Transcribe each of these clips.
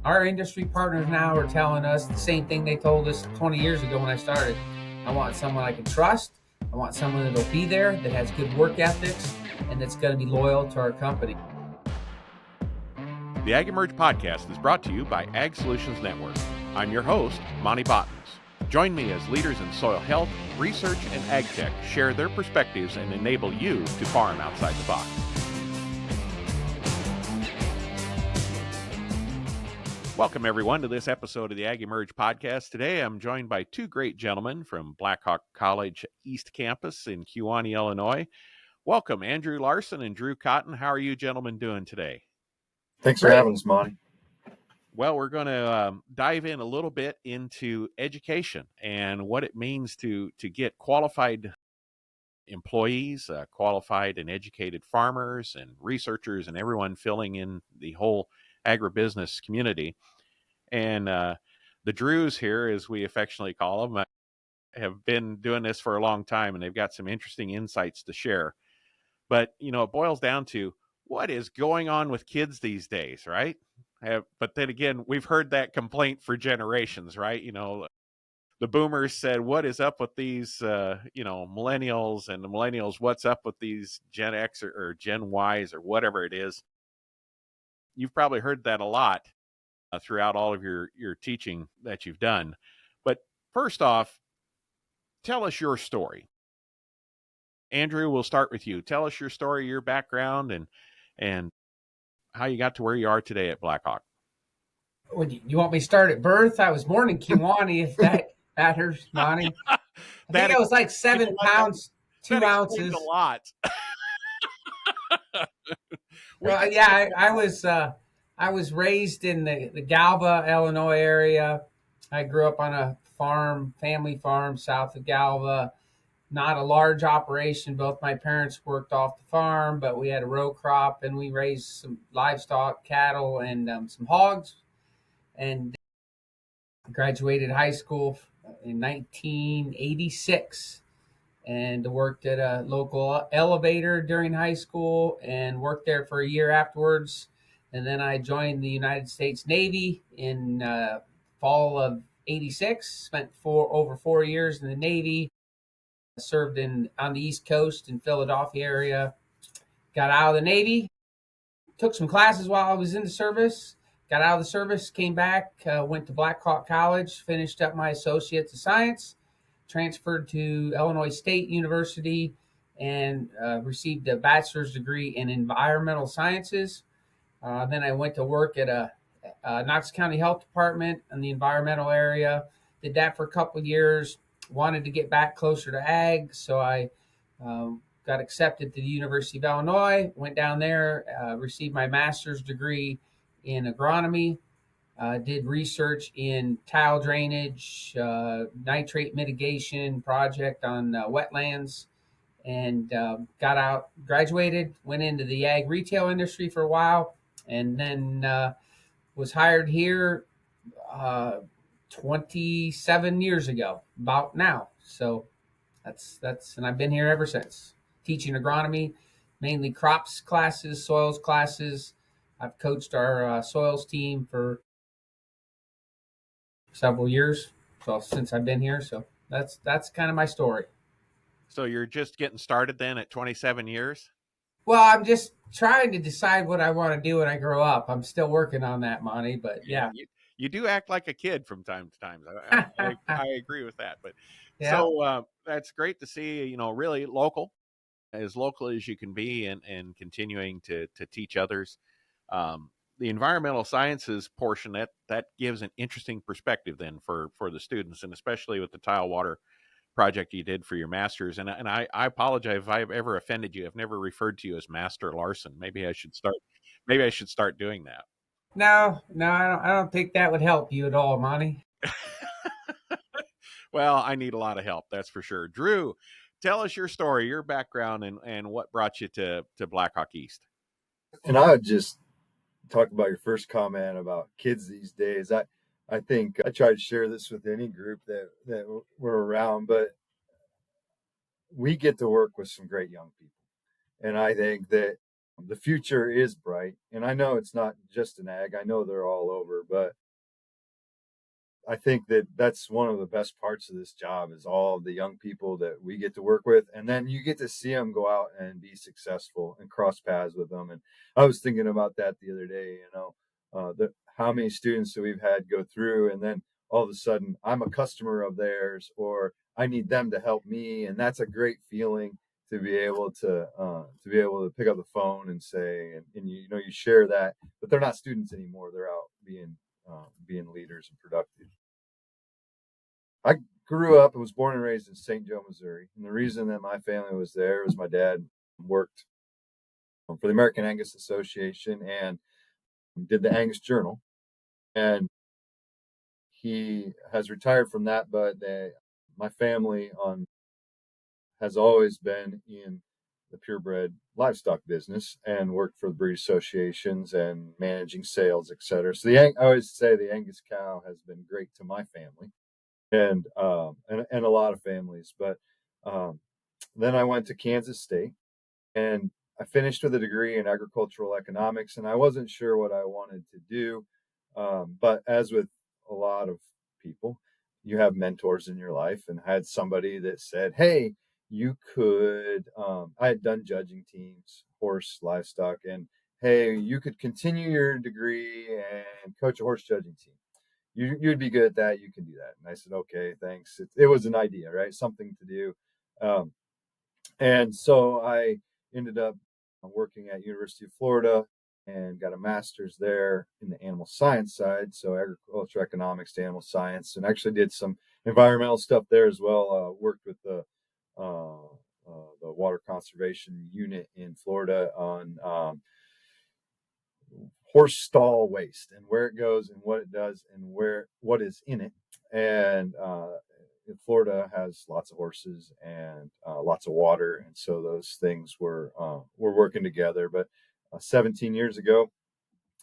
Our industry partners now are telling us the same thing they told us 20 years ago when I started. I want someone I can trust. I want someone that'll be there, that has good work ethics, and that's going to be loyal to our company. The AgEmerge podcast is brought to you by Ag Solutions Network. I'm your host, Monte Bottens. Join me as leaders in soil health, research, and ag tech share their perspectives and enable you to farm outside the box. Welcome, everyone, to this episode of the AgEmerge podcast. Today, I'm joined by two great gentlemen from Blackhawk College East Campus in Kewanee, Illinois. Welcome, Andrew Larson and Drew Cotton. How are you gentlemen doing today? Thanks for having us, Monty. Well, we're going to dive in a little bit into education and what it means to get qualified employees, qualified and educated farmers and researchers and everyone filling in the whole agribusiness community. And the Drews here, as we affectionately call them, have been doing this for a long time, and they've got some interesting insights to share. But, you know, it boils down to what is going on with kids these days, right? But then again, we've heard that complaint for generations, right? You know, the boomers said, what is up with these, millennials, and the millennials, what's up with these Gen X or Gen Ys or whatever it is? You've probably heard that a lot throughout all of your teaching that you've done. But first off, tell us your story. Andrew, we'll start with you. Tell us your story, your background, and how you got to where you are today at Blackhawk. Well, you want me to start at birth? I was born in Kewanee, if that matters, Monty. I think I was like 7 pounds, 2 ounces. A lot. Well, yeah, I was raised in the Galva, Illinois area. I grew up on a farm, family farm south of Galva. Not a large operation. Both my parents worked off the farm, but we had a row crop, and we raised some livestock, cattle, and some hogs. And graduated high school in 1986, and worked at a local elevator during high school and worked there for a year afterwards. And then I joined the United States Navy in fall of 86, spent over 4 years in the Navy, served on the East Coast in Philadelphia area, got out of the Navy, took some classes while I was in the service, got out of the service, came back, went to Blackhawk College, finished up my Associates of Science, transferred to Illinois State University, and received a bachelor's degree in environmental sciences. Then I went to work at a Knox County Health Department in the environmental area. Did that for a couple of years. Wanted to get back closer to ag, so I got accepted to the University of Illinois. Went down there, received my master's degree in agronomy. Did research in tile drainage, nitrate mitigation project on wetlands, and got out, graduated, went into the ag retail industry for a while, and then was hired here 27 years ago, about now. So that's and I've been here ever since, teaching agronomy, mainly crops classes, soils classes. I've coached our soils team for several years, so since I've been here. So that's kind of my story. So you're just getting started then at 27 years? Well, I'm just trying to decide what I want to do when I grow up. I'm still working on that, Monty, but yeah. You do act like a kid from time to time. I agree with that. But yeah. So that's great to see, you know, really local as you can be, and continuing to teach others. The environmental sciences portion, that gives an interesting perspective then for the students, and especially with the tile water project you did for your master's. And I apologize if I've ever offended you. I've never referred to you as Master Larson. Maybe I should start doing that. No, I don't think that would help you at all, Monty. Well, I need a lot of help, that's for sure. Drew, tell us your story, your background, and what brought you to Blackhawk East. And I would just talk about your first comment about kids these days. I think I try to share this with any group that we're around, but we get to work with some great young people. And I think that the future is bright. And And I know it's not just an ag. I know they're all over, but I think that that's one of the best parts of this job is all the young people that we get to work with. And then you get to see them go out and be successful and cross paths with them. And I was thinking about that the other day, how many students that we've had go through, and then all of a sudden I'm a customer of theirs, or I need them to help me. And that's a great feeling to be able to pick up the phone and say, and you share that, but they're not students anymore. They're out being leaders and productive. I grew up and was born and raised in St. Joe, Missouri. And the reason that my family was there was my dad worked for the American Angus Association and did the Angus Journal. And he has retired from that, but my family has always been in the purebred livestock business and worked for the breed associations and managing sales, et cetera. So I always say the Angus cow has been great to my family and a lot of families. But then I went to Kansas State and I finished with a degree in agricultural economics, and I wasn't sure what I wanted to do. But as with a lot of people, you have mentors in your life, and I had somebody that said, "Hey, you could." I had done judging teams, horse, livestock, and hey, you could continue your degree and coach a horse judging team. You'd be good at that. You can do that. And I said, okay, thanks. It was an idea, right? Something to do. And so I ended up working at University of Florida and got a master's there in the animal science side. So agriculture economics to animal science, and actually did some environmental stuff there as well. Worked with the water conservation unit in Florida on horse stall waste and where it goes and what it does and what is in it. And Florida has lots of horses and lots of water, and so those things were working together. But 17 years ago,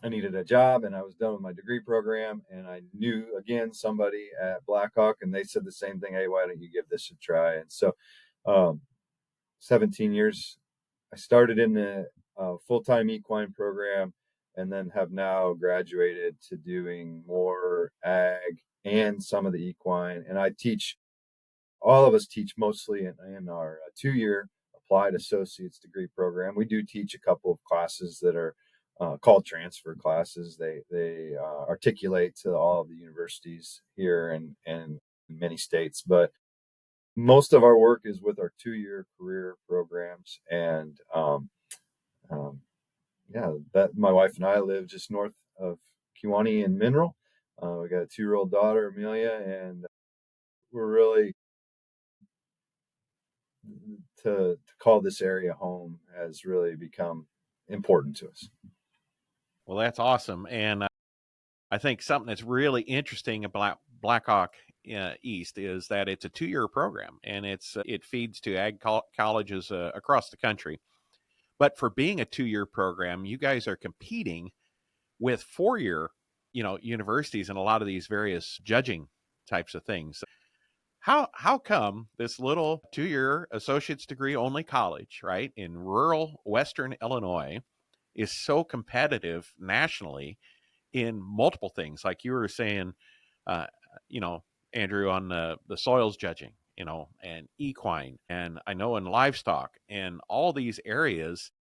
I needed a job, and I was done with my degree program, and I knew again somebody at Blackhawk, and they said the same thing. Hey, why don't you give this a try? And so, 17 years, I started in the full-time equine program, and then have now graduated to doing more ag and some of the equine. And all of us teach mostly in our 2-year applied associate's degree program. We do teach a couple of classes that are called transfer classes. They articulate to all of the universities here and in many states, but most of our work is with our 2-year career programs. And that my wife and I live just north of Kewanee and Mineral. We got a 2-year-old daughter, Amelia, and we're really to call this area home has really become important to us. Well, that's awesome. And I think something that's really interesting about Blackhawk East is that it's a 2-year program, and it feeds to ag colleges across the country. But for being a 2-year program, you guys are competing with 4-year, universities and a lot of these various judging types of things. How come this little 2-year associate's degree only college, right, in rural Western Illinois is so competitive nationally in multiple things, like you were saying, uh, you know, Andrew, on the soils judging, and equine, and I know in livestock and all these areas.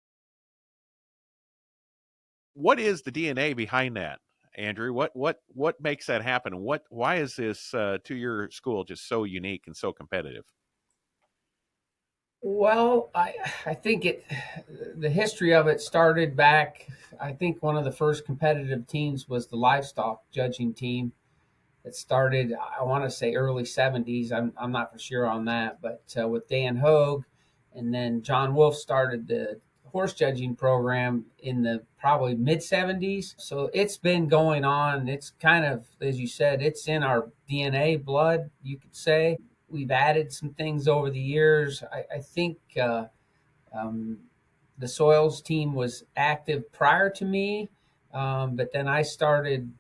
What is the DNA behind that, Andrew? What makes that happen? Why is this 2-year school just so unique and so competitive? Well, I think the history of it started back. I think one of the first competitive teams was the livestock judging team. It started, I want to say, early '70s. I'm not for sure on that, but with Dan Hogue, and then John Wolf started the horse judging program in the probably mid '70s. So it's been going on. It's kind of, as you said, it's in our DNA, blood, you could say. We've added some things over the years. I think the soils team was active prior to me, but then I started.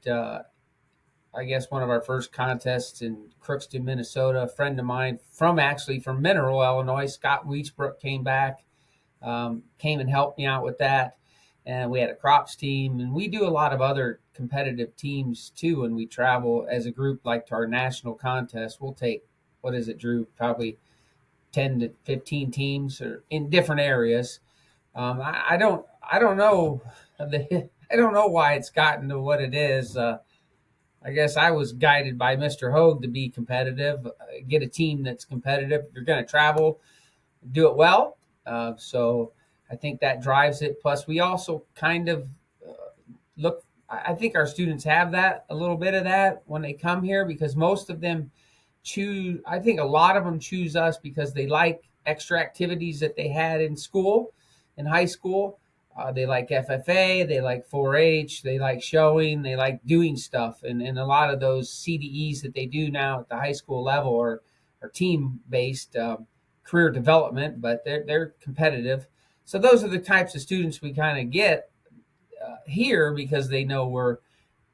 I guess one of our first contests in Crookston, Minnesota. A friend of mine from Mineral, Illinois, Scott Weechbrook, came and helped me out with that. and we had a crops team, and we do a lot of other competitive teams too. When we travel as a group, like to our national contest, we'll take, what is it, Drew? Probably 10 to 15 teams or in different areas. I don't know I don't know why it's gotten to what it is. I guess I was guided by Mr. Hogue to be competitive, get a team that's competitive. If you're going to travel, do it well. So I think that drives it. Plus, we also kind of uh, look. I think our students have that, a little bit of that when they come here, because most of them choose. I think a lot of them choose us because they like extra activities that they had in school, in high school. They like FFA, they like 4-H, they like showing, they like doing stuff, and a lot of those CDEs that they do now at the high school level are team based. Career development, but they're competitive. So those are the types of students we kind of get here, because they know we're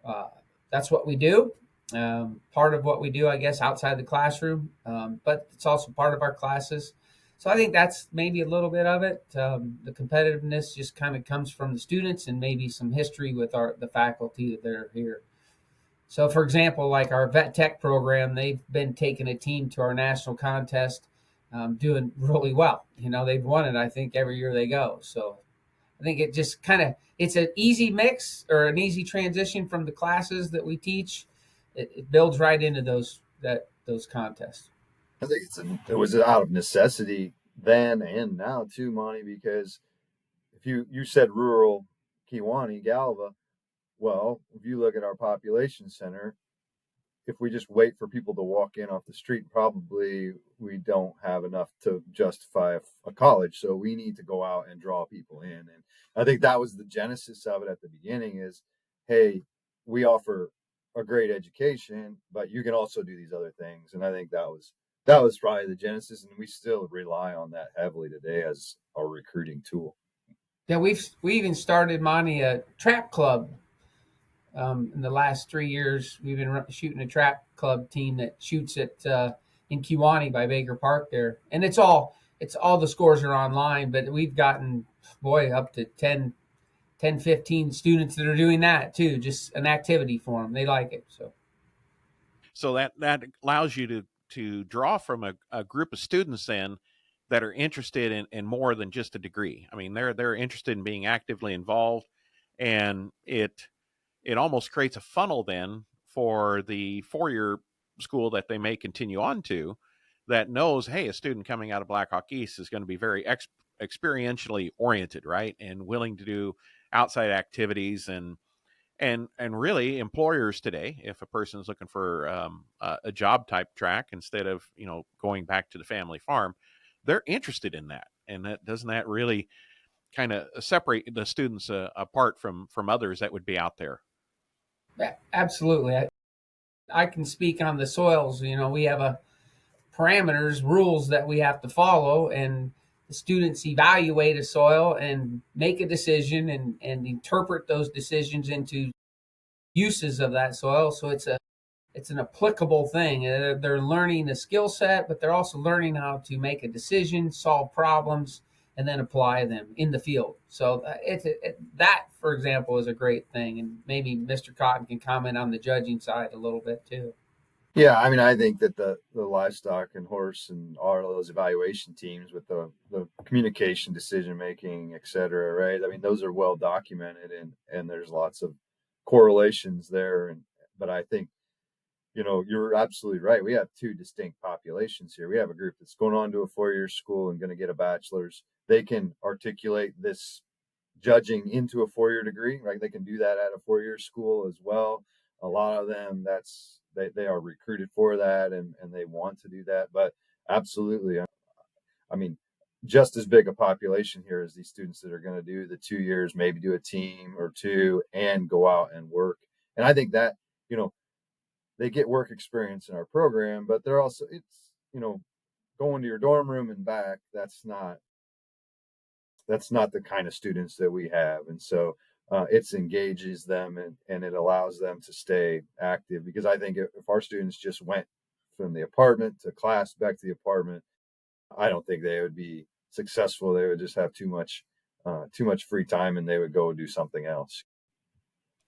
uh, that's what we do. Part of what we do, I guess, outside the classroom, but it's also part of our classes. So I think that's maybe a little bit of it. The competitiveness just kind of comes from the students, and maybe some history with the faculty that are here. So, for example, like our vet tech program, they've been taking a team to our national contest, doing really well. They've won it, I think, every year they go. So I think it just kind of, it's an easy mix or an easy transition from the classes that we teach. It builds right into those contests. I think it was out of necessity then and now too, Monty, because if you said rural Kewanee, Galva, well, if you look at our population center, if we just wait for people to walk in off the street, probably we don't have enough to justify a college. So we need to go out and draw people in. And I think that was the genesis of it at the beginning is, hey, we offer a great education, but you can also do these other things. And I think that was probably the genesis. And we still rely on that heavily today as our recruiting tool. Yeah, we even started, Monty, a trap club. In the last 3 years, we've been shooting a trap club team that shoots at in Kewanee by Baker Park there, and it's all the scores are online. But we've gotten, boy, up to 10, 15 students that are doing that too. Just an activity for them. They like it. So that allows you to draw from a group of students then that are interested in more than just a degree. I mean, they're interested in being actively involved, and it almost creates a funnel then for the 4-year school that they may continue on to, that knows, hey, a student coming out of Blackhawk East is going to be very experientially oriented, right, and willing to do outside activities. And really, employers today, if a person is looking for a job type track instead of going back to the family farm, they're interested in that. And doesn't that really kind of separate the students apart from others that would be out there? Absolutely. I can speak on the soils. We have a parameters, rules that we have to follow, and the students evaluate a soil and make a decision, and interpret those decisions into uses of that soil. So it's an applicable thing. They're learning a skill set, but they're also learning how to make a decision, solve problems, and then apply them in the field. So that, for example, is a great thing. And maybe Mr. Cotton can comment on the judging side a little bit too. Yeah, I mean, I think that the livestock and horse and all of those evaluation teams with the communication, decision making, et cetera, right? I mean, those are well documented, and there's lots of correlations there. But I think, you're absolutely right. We have two distinct populations here. We have a group that's going on to a 4-year school and going to get a bachelor's. They can articulate this judging into a 4-year degree, right? They can do that at a 4-year school as well. A lot of them, they are recruited for that, and they want to do that. But absolutely, I mean, just as big a population here as these students that are going to do the 2 years, maybe do a team or two and go out and work. And I think that, they get work experience in our program, but they're also, going to your dorm room and back. That's not the kind of students that we have. And so it engages them, and it allows them to stay active, because I think if our students just went from the apartment to class back to the apartment, I don't think they would be successful. They would just have too much too much free time, and they would go do something else.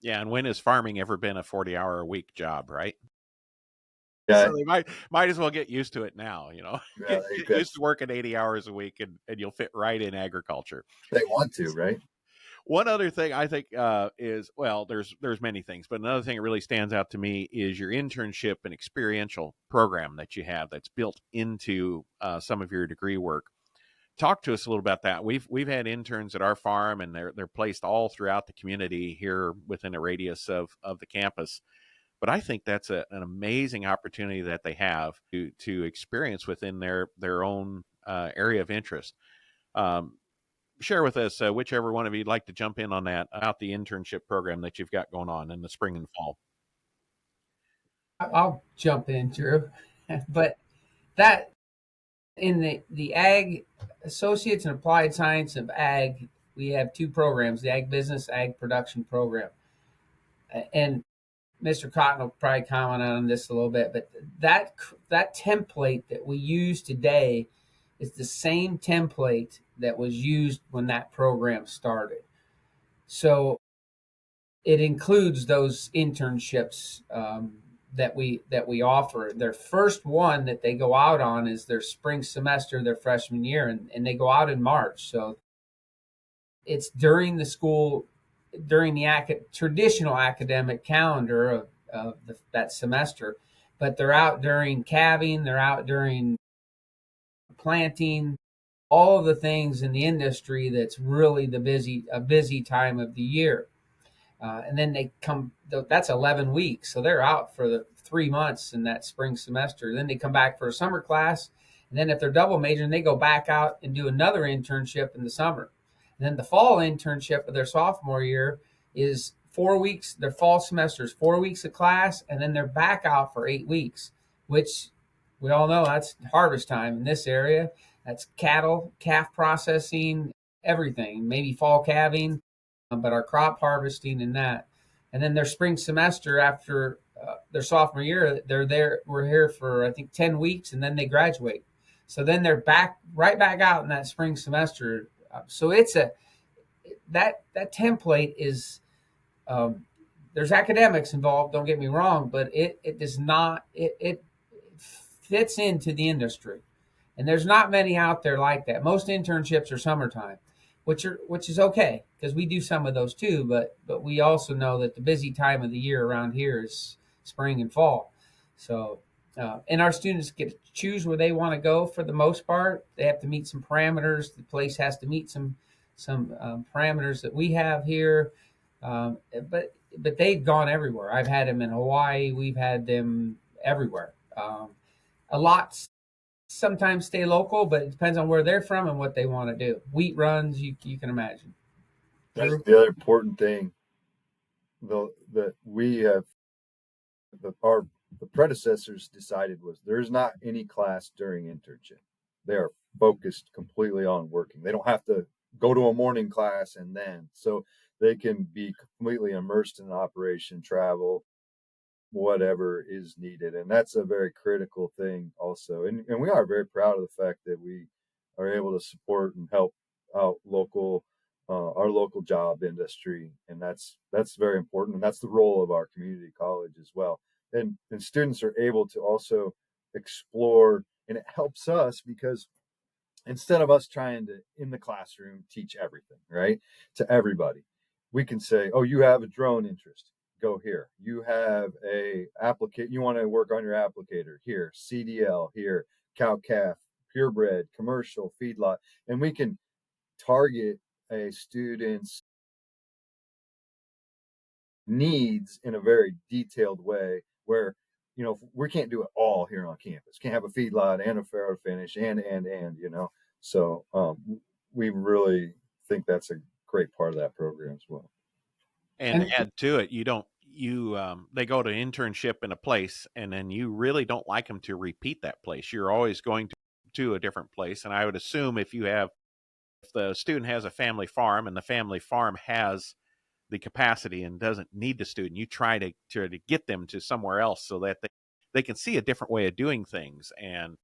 Yeah, and when has farming ever been a 40-hour a week job, right? Yeah, So they might as well get used to it now, yeah, get used to working 80 hours a week, and you'll fit right in agriculture. they want to, right? One other thing I think is, well, there's many things, but another thing that really stands out to me is your internship and experiential program that you have that's built into some of your degree work. Talk to us a little about that. We've had interns at our farm, and they're placed all throughout the community here within a radius of the campus. But I think that's an amazing opportunity that they have to experience within their own area of interest. Um, Share with us whichever one of you'd like to jump in on that about the internship program that you've got going on in the spring and fall. I'll jump in, Drew. But that in the Ag Associates in Applied Science of Ag, we have two programs: the Ag Business, Ag Production program. And Mr. Cotton will probably comment on this a little bit, but that template that we use today is the same template that was used when that program started. So it includes those internships that we offer. Their first one that they go out on is their spring semester, their freshman year, and they go out in March. So it's during the school, during the traditional academic calendar of that semester, but they're out during calving, they're out during planting, all of the things in the industry that's really a busy time of the year. And then they come, that's 11 weeks. So they're out for the 3 months in that spring semester. Then they come back for a summer class. And then if they're double majoring, they go back out and do another internship in the summer. And then the fall internship of their sophomore year is 4 weeks. Their fall semester is 4 weeks of class. And then they're back out for 8 weeks, which we all know that's harvest time in this area. That's cattle, calf processing, everything, maybe fall calving, but our crop harvesting and that. And then their spring semester after their sophomore year, they're there. We're here for I think 10 weeks, and then they graduate. So then they're right back out in that spring semester. So it's that template is there's academics involved. Don't get me wrong, but it does not it fits into the industry, and there's not many out there like that. Most internships are summertime, which is okay because we do some of those too. But we also know that the busy time of the year around here is spring and fall. So and our students get to choose where they want to go for the most part. They have to meet some parameters. The place has to meet some parameters that we have here. But they've gone everywhere. I've had them in Hawaii. We've had them everywhere. A lot sometimes stay local, but it depends on where they're from and what they want to do. Wheat runs, you can imagine. That's the other important thing, though, that we have the predecessors decided was there's not any class during internship. They are focused completely on working. They don't have to go to a morning class and then, so they can be completely immersed in the operation, travel, whatever is needed. And that's a very critical thing also. And we are very proud of the fact that we are able to support and help out our local job industry. And that's very important. And that's the role of our community college as well. And students are able to also explore, and it helps us because instead of us trying to in the classroom teach everything, right, to everybody, we can say, oh, you have a drone interest, go here. You have you want to work on your applicator, here. CDL, here. Cow calf, purebred, commercial, feedlot. And we can target a student's needs in a very detailed way where, we can't do it all here on campus. Can't have a feedlot and a farrow finish and so we really think that's a great part of that program as well. And add to it, they go to internship in a place, and then you really don't like them to repeat that place. You're always going to a different place. And I would assume if the student has a family farm and the family farm has the capacity and doesn't need the student, you try to get them to somewhere else so that they can see a different way of doing things. And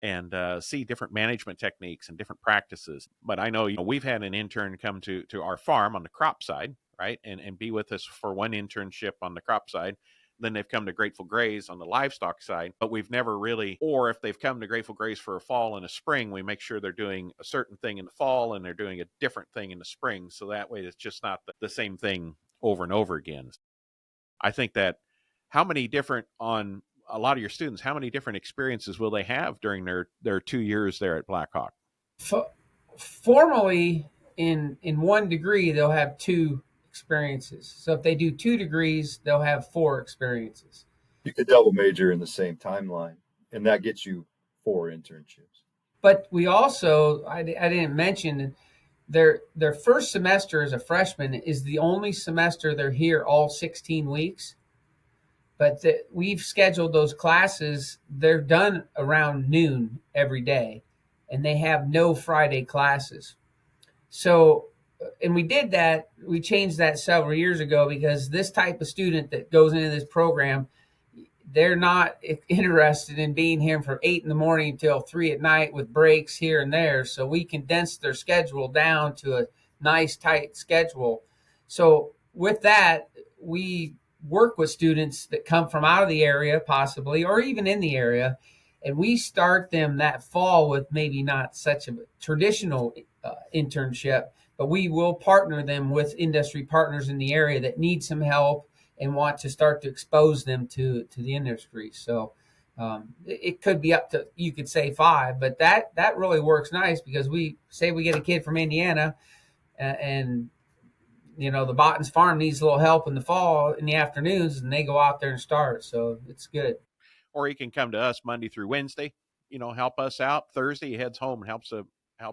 and see different management techniques and different practices. But I know, we've had an intern come to our farm on the crop side, right, and be with us for one internship on the crop side. Then they've come to Grateful Graze on the livestock side, but we've never really, or if they've come to Grateful Graze for a fall and a spring, we make sure they're doing a certain thing in the fall and they're doing a different thing in the spring. So that way it's just not the same thing over and over again. I think that how many different, on a lot of your students, how many different experiences will they have during their 2 years there at Blackhawk? Formally, in 1 degree, they'll have 2 experiences. So if they do 2 degrees, they'll have 4 experiences. You could double major in the same timeline, and that gets you 4 internships. But we also, I didn't mention, their first semester as a freshman is the only semester they're here all 16 weeks. But we've scheduled those classes. They're done around noon every day, and they have no Friday classes. So, and we did that. We changed that several years ago because this type of student that goes into this program, they're not interested in being here from 8 in the morning until 3 at night with breaks here and there. So we condensed their schedule down to a nice, tight schedule. So with that, we work with students that come from out of the area, possibly, or even in the area, and we start them that fall with maybe not such a traditional internship, but we will partner them with industry partners in the area that need some help and want to start to expose them to the industry. So it could be up to, you could say 5, but that really works nice because we say we get a kid from Indiana and the Bottens farm needs a little help in the fall in the afternoons, and they go out there and start. So it's good. Or he can come to us Monday through Wednesday, help us out. Thursday he heads home and helps the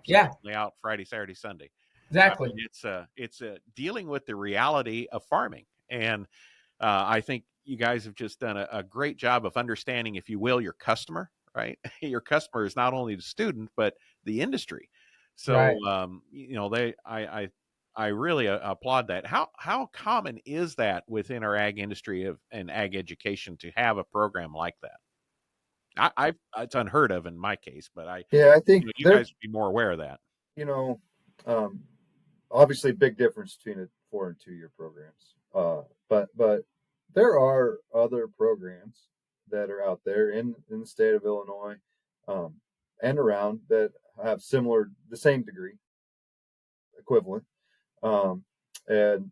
Yeah, family out Friday, Saturday, Sunday. I exactly. mean, it's dealing with the reality of farming, and I think you guys have just done a great job of understanding, if you will, your customer. Right, your customer is not only the student but the industry. So Right. I really applaud that. How common is that within our ag industry and ag education to have a program like that? It's unheard of in my case, but I think you guys would be more aware of that. you know, um, obviously big difference between a 4 and 2 year programs. But there are other programs that are out there in the state of Illinois, um, and around that have the same degree equivalent. Um, and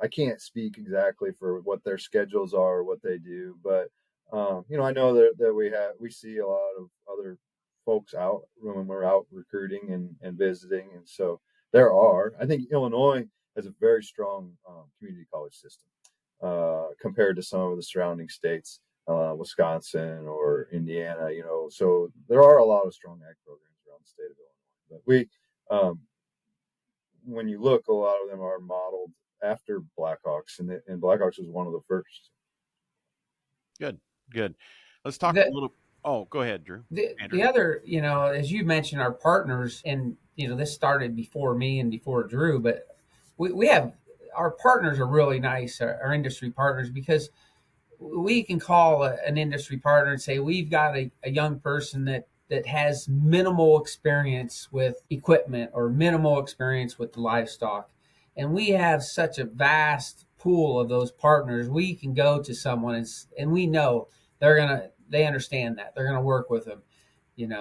I can't speak exactly for what their schedules are, what they do, but I know that we see a lot of other folks out when we're out recruiting and visiting, and so I think Illinois has a very strong community college system compared to some of the surrounding states, Wisconsin or Indiana. So there are a lot of strong ag programs around the state of Illinois, but when you look, a lot of them are modeled after Blackhawks, and Blackhawks was one of the first. Good. Let's talk a The, little. Oh, go ahead, Drew. the other, as you mentioned, our partners, and, this started before me and before Drew, but we have, our partners are really nice, our industry partners, because we can call an industry partner and say, we've got a young person that has minimal experience with equipment or minimal experience with the livestock. And we have such a vast pool of those partners. We can go to someone and we know they understand that they're going to work with them,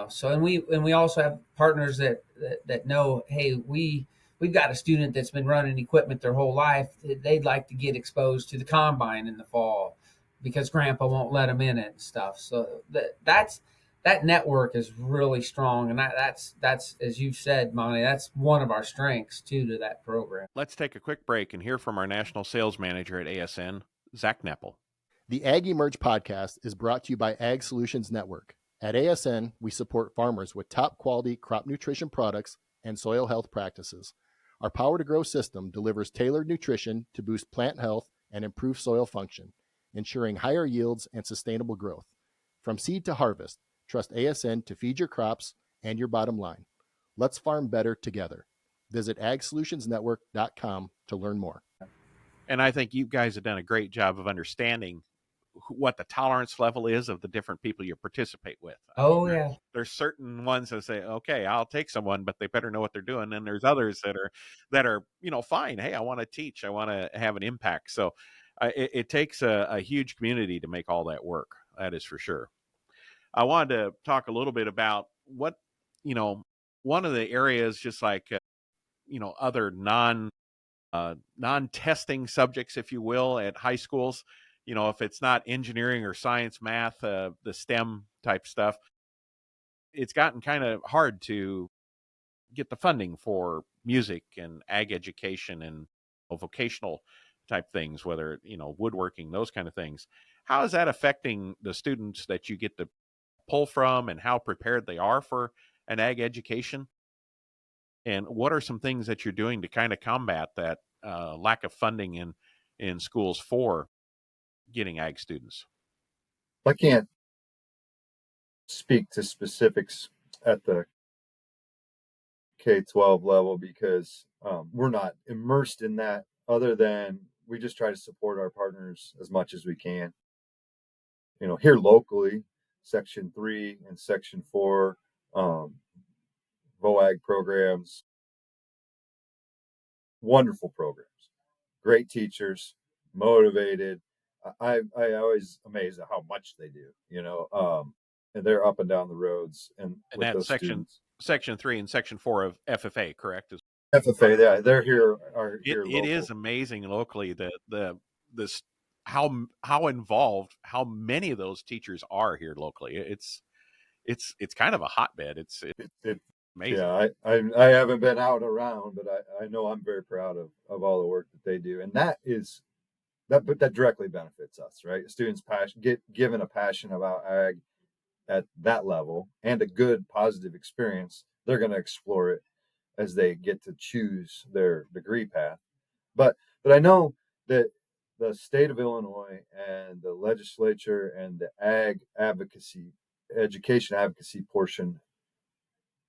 So, and we also have partners that know, hey, we've got a student that's been running equipment their whole life. They'd like to get exposed to the combine in the fall because grandpa won't let them in it and stuff. So that network is really strong. And that's, as you've said, Monty, that's one of our strengths too, to that program. Let's take a quick break and hear from our national sales manager at ASN, Zach Neppel. The AgEmerge podcast is brought to you by Ag Solutions Network. At ASN, we support farmers with top quality crop nutrition products and soil health practices. Our Power to Grow system delivers tailored nutrition to boost plant health and improve soil function, ensuring higher yields and sustainable growth. From seed to harvest, trust ASN to feed your crops and your bottom line. Let's farm better together. Visit agsolutionsnetwork.com to learn more. And I think you guys have done a great job of understanding what the tolerance level is of the different people you participate with. Oh yeah. There's certain ones that say, okay, I'll take someone, but they better know what they're doing. And there's others that are, fine. Hey, I want to teach. I want to have an impact. So it takes a huge community to make all that work. That is for sure. I wanted to talk a little bit about what, one of the areas, just like, other non-testing subjects, if you will, at high schools, if it's not engineering or science, math, the STEM type stuff, it's gotten kind of hard to get the funding for music and ag education and vocational type things, whether, woodworking, those kind of things. How is that affecting the students that you get to pull from, and how prepared they are for an ag education? And what are some things that you're doing to kind of combat that lack of funding in schools for getting ag students? I can't speak to specifics at the K-12 level because we're not immersed in that, other than we just try to support our partners as much as we can. Here locally, Section 3 and Section 4 VOAG programs, wonderful programs, great teachers, motivated. I always amazed at how much they do, and they're up and down the roads and with that's those students. Section 3 and Section 4 of FFA, correct? FFA, yeah, they're here. It is amazing locally this how involved, how many of those teachers are here locally. It's kind of a hotbed. It's amazing. Yeah, I haven't been out and around, but I know I'm very proud of all the work that they do, and that directly benefits us, right? Students get given a passion about ag at that level and a good positive experience. They're going to explore it as they get to choose their degree path. But I know that the state of Illinois and the legislature and the education advocacy portion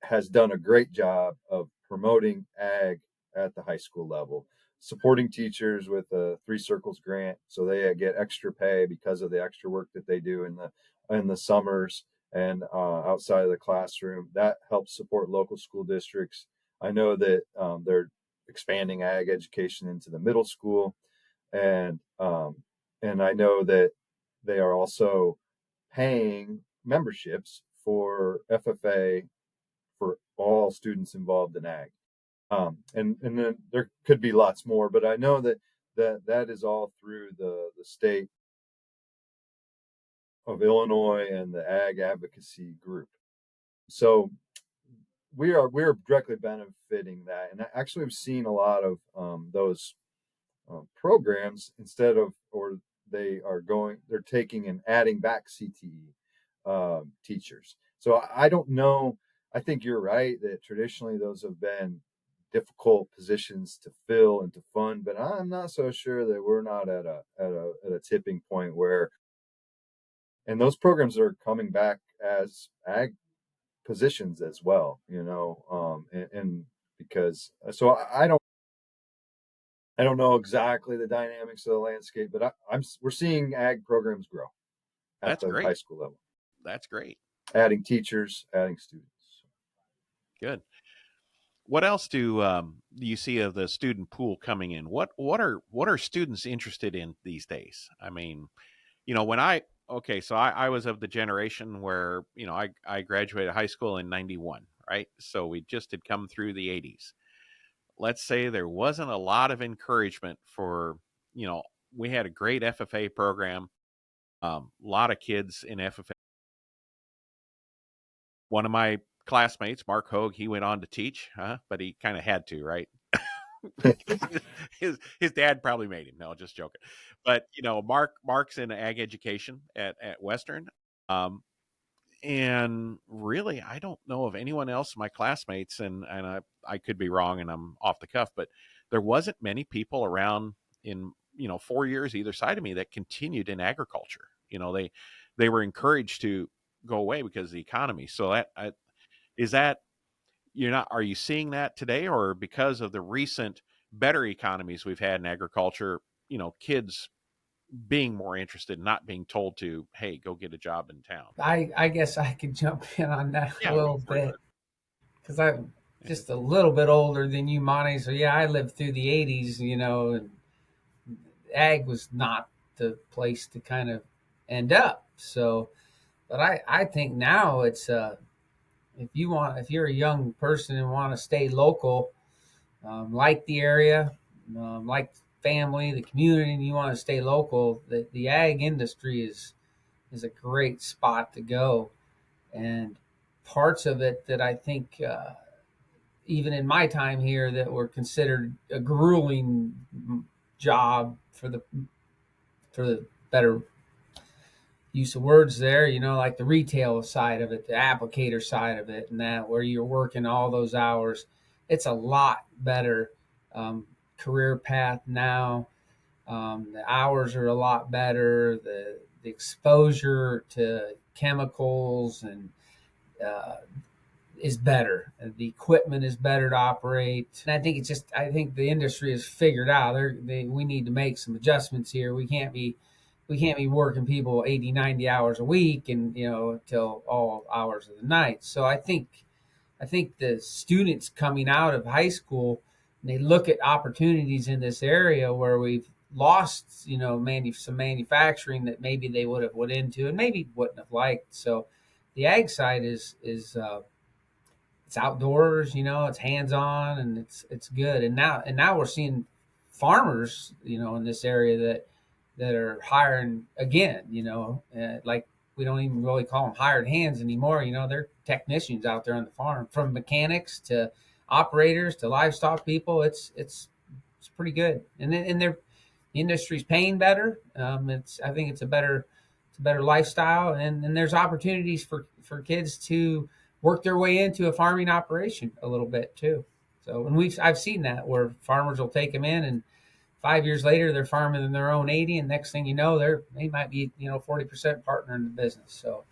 has done a great job of promoting ag at the high school level, supporting teachers with a 3 Circles grant so they get extra pay because of the extra work that they do in the summers and outside of the classroom. That helps support local school districts. I know that they're expanding ag education into the middle school, and I know that they are also paying memberships for FFA for all students involved in ag. And then there could be lots more, but I know that is all through the state of Illinois and the ag advocacy group. So we're directly benefiting that, and actually we've seen a lot of those programs they're taking and adding back CTE teachers. So I don't know. I think you're right that traditionally those have been difficult positions to fill and to fund, but I'm not so sure that we're not at a tipping point where, and those programs are coming back as ag positions as well, and because so I don't know exactly the dynamics of the landscape, but we're seeing ag programs grow at That's the great. high school level. That's great. Adding teachers, adding students. Good. What else do you see of the student pool coming in? What are students interested in these days? I mean, when so I was of the generation where, I graduated high school in 91, right? So we just had come through the 80s. Let's say there wasn't a lot of encouragement for, we had a great FFA program, a lot of kids in FFA. One of my classmates, Mark Hogue, he went on to teach, but he kind of had to, right? his dad probably made him. No, just joking. But Mark's in ag education at Western, and really, I don't know of anyone else, my classmates, and I could be wrong, and I'm off the cuff, but there wasn't many people around in 4 years either side of me that continued in agriculture. They were encouraged to go away because of the economy. So is that are you seeing that today, or because of the recent better economies we've had in agriculture, kids being more interested, not being told to, hey, go get a job in town. I guess I could jump in on that a Yeah, little go for it. bit because I'm Yeah. just a little bit older than you, Monty. So yeah, I lived through the '80s, and ag was not the place to kind of end up. So, but I think now it's if you're a young person and want to stay local, like the area, like family, the community, and you want to stay local, the ag industry is a great spot to go. And parts of it that I think, even in my time here, that were considered a grueling job for the better use of words there, like the retail side of it, the applicator side of it, and that where you're working all those hours. It's a lot better career path now. The hours are a lot better. The exposure to chemicals and uh, is better. The equipment is better to operate. And I think the industry has figured out we need to make some adjustments here. We can't be working people 80, 90 hours a week and, till all hours of the night. So I think the students coming out of high school, they look at opportunities in this area where we've lost, some manufacturing that maybe they would have went into and maybe wouldn't have liked. So the ag side is it's outdoors, it's hands on, and it's good. And now we're seeing farmers, in this area that are hiring again. Like we don't even really call them hired hands anymore. They're technicians out there on the farm, from mechanics to operators to livestock people. It's pretty good, and the industry's paying better. I think it's a better lifestyle, and there's opportunities for kids to work their way into a farming operation a little bit too. So, and I've seen that where farmers will take them in, and 5 years later they're farming their own 80, and next thing you know, they might be 40% partner in the business. So,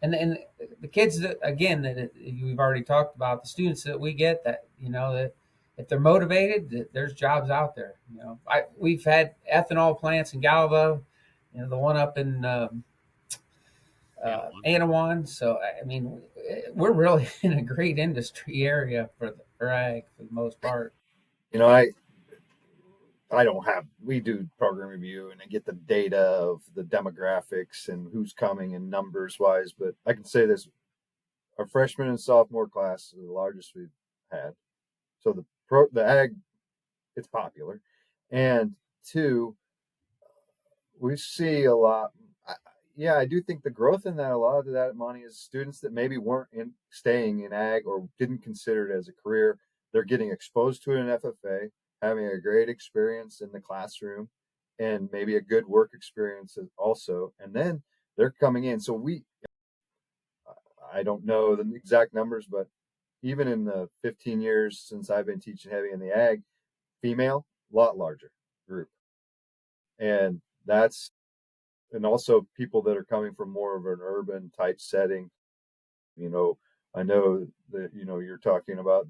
and the kids that, again, that we've already talked about, the students that we get, that if they're motivated, there's jobs out there. We've had ethanol plants in Galva, the one up in Anawan. So I mean, we're really in a great industry area for ag for the most part. You know, I don't have, we do program review and I get the data of the demographics and who's coming and numbers wise, but I can say this: our freshman and sophomore class is the largest we've had. So the ag, it's popular. And two, we see a lot. Yeah, I do think the growth in that, a lot of that money is students that maybe weren't staying in ag or didn't consider it as a career. They're getting exposed to it in FFA, having a great experience in the classroom, and maybe a good work experience also. And then they're coming in. So I don't know the exact numbers, but even in the 15 years since I've been teaching heavy in the ag, female, a lot larger group. And also people that are coming from more of an urban type setting. I know that, you're talking about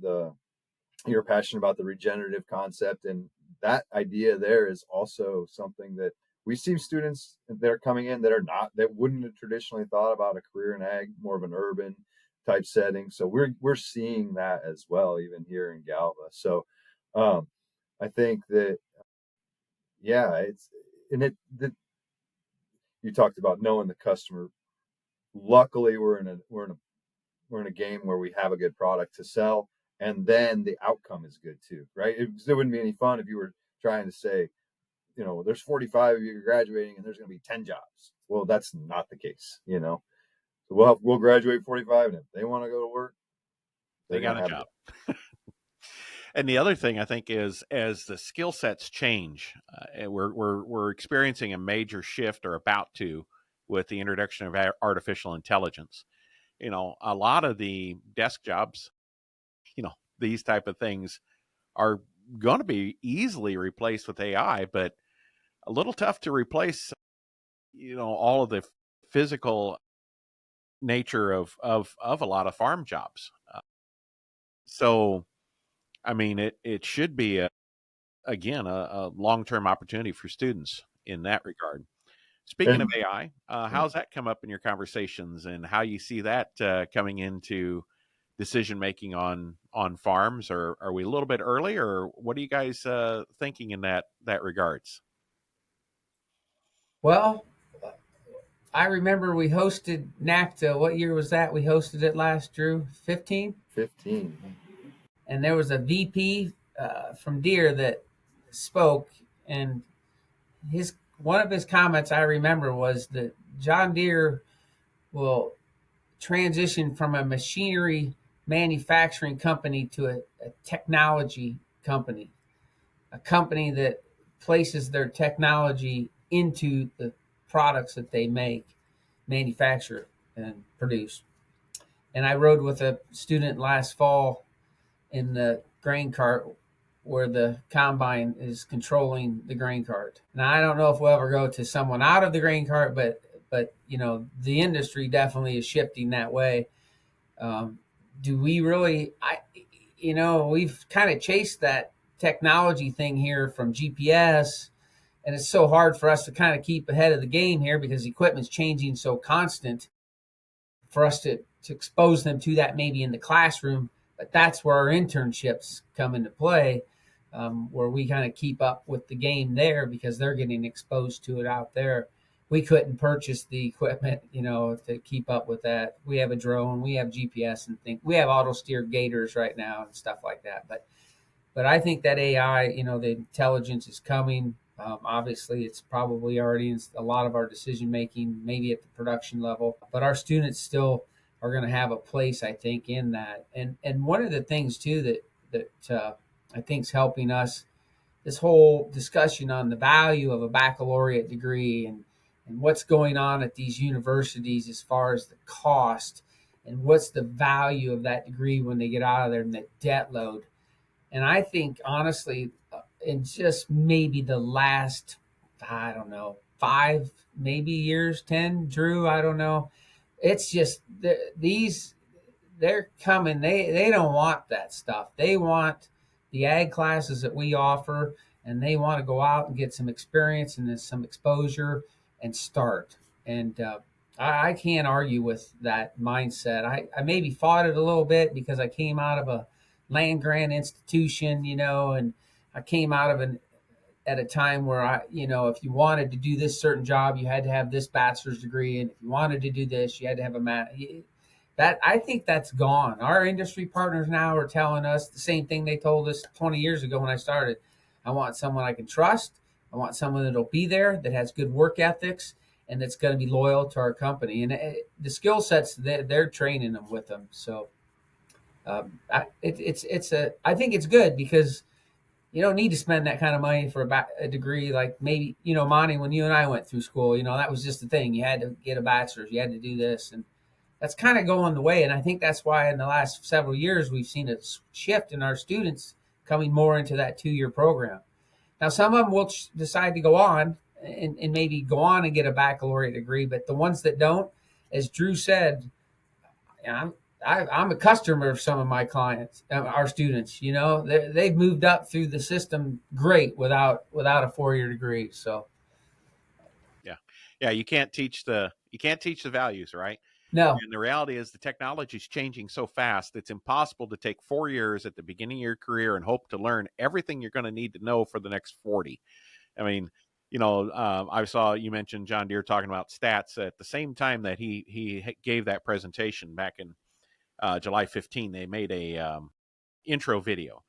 you're passionate about the regenerative concept, and that idea there is also something that we see students that are coming in that wouldn't have traditionally thought about a career in ag, more of an urban type setting. So we're seeing that as well, even here in Galva. So I think that, yeah, it's and it the, you talked about knowing the customer. Luckily, we're in a game where we have a good product to sell, and then the outcome is good too, right? It wouldn't be any fun if you were trying to say, there's 45 of you graduating and there's going to be 10 jobs. Well, that's not the case. So we'll graduate 45, and if they want to go to work, They they're going got to a have job. And the other thing I think is, as the skill sets change, we're experiencing a major shift, or about to, with the introduction of artificial intelligence. A lot of the desk jobs, these type of things are going to be easily replaced with AI, but a little tough to replace, all of the physical nature of a lot of farm jobs. So, I mean, it should be again a long-term opportunity for students. in that regard. Speaking of And AI, how's that come up in your conversations, and how you see that coming into decision making on farms? Or are we a little bit early, or what are you guys thinking in that regards? Well, I remember we hosted NACTA. What year was that? We hosted it last, Drew? 15? 15. And there was a VP from Deere that spoke, and his one of his comments I remember was that John Deere will transition from a machinery manufacturing company to a technology company, a company that places their technology into the products that they make, manufacture, and produce. And I rode with a student last fall in the grain cart where the combine is controlling the grain cart. Now I don't know if we'll ever go to someone out of the grain cart, but the industry definitely is shifting that way. Do we really? We've kind of chased that technology thing here from GPS, and it's so hard for us to kind of keep ahead of the game here because equipment's changing so constant for us to expose them to that maybe in the classroom. But that's where our internships come into play, where we kind of keep up with the game there because they're getting exposed to it out there. We couldn't purchase the equipment, to keep up with that. We have a drone, we have GPS, and we have auto steer gators right now and stuff like that. But I think that AI, the intelligence is coming. Obviously, it's probably already in a lot of our decision making, maybe at the production level. But our students still are going to have a place, I think, in that. And one of the things too that I think is helping us, this whole discussion on the value of a baccalaureate degree and what's going on at these universities as far as the cost and what's the value of that degree when they get out of there and the debt load. And I think, honestly, in just maybe the last, I don't know, 5, maybe years, 10, Drew, I don't know. It's just they're coming. They don't want that stuff. They want the ag classes that we offer, and they want to go out and get some experience and some exposure and start. And I can't argue with that mindset. I maybe fought it a little bit because I came out of a land grant institution, and I came out of at a time where if you wanted to do this certain job, you had to have this bachelor's degree, and if you wanted to do this, you had to have that. I think that's gone. Our industry partners now are telling us the same thing they told us 20 years ago when I started. I want someone I can trust. I want someone that'll be there, that has good work ethics, and that's going to be loyal to our company. And the skill sets they're training them with them. So I think it's good because you don't need to spend that kind of money for a degree. Like maybe, Monty, when you and I went through school, that was just the thing. You had to get a bachelor's, you had to do this. And that's kind of going the way. And I think that's why in the last several years, we've seen a shift in our students coming more into that 2-year program. Now, some of them will decide to go on and maybe go on and get a baccalaureate degree. But the ones that don't, as Drew said, I'm a customer of some of my clients, our students. They've moved up through the system great without a 4-year degree. So, yeah, you can't teach the values, right? no, And the reality is the technology is changing so fast. It's impossible to take 4 years at the beginning of your career and hope to learn everything you're going to need to know for the next 40. I mean, I saw you mentioned John Deere talking about stats at the same time that he gave that presentation back in July 15. They made a intro video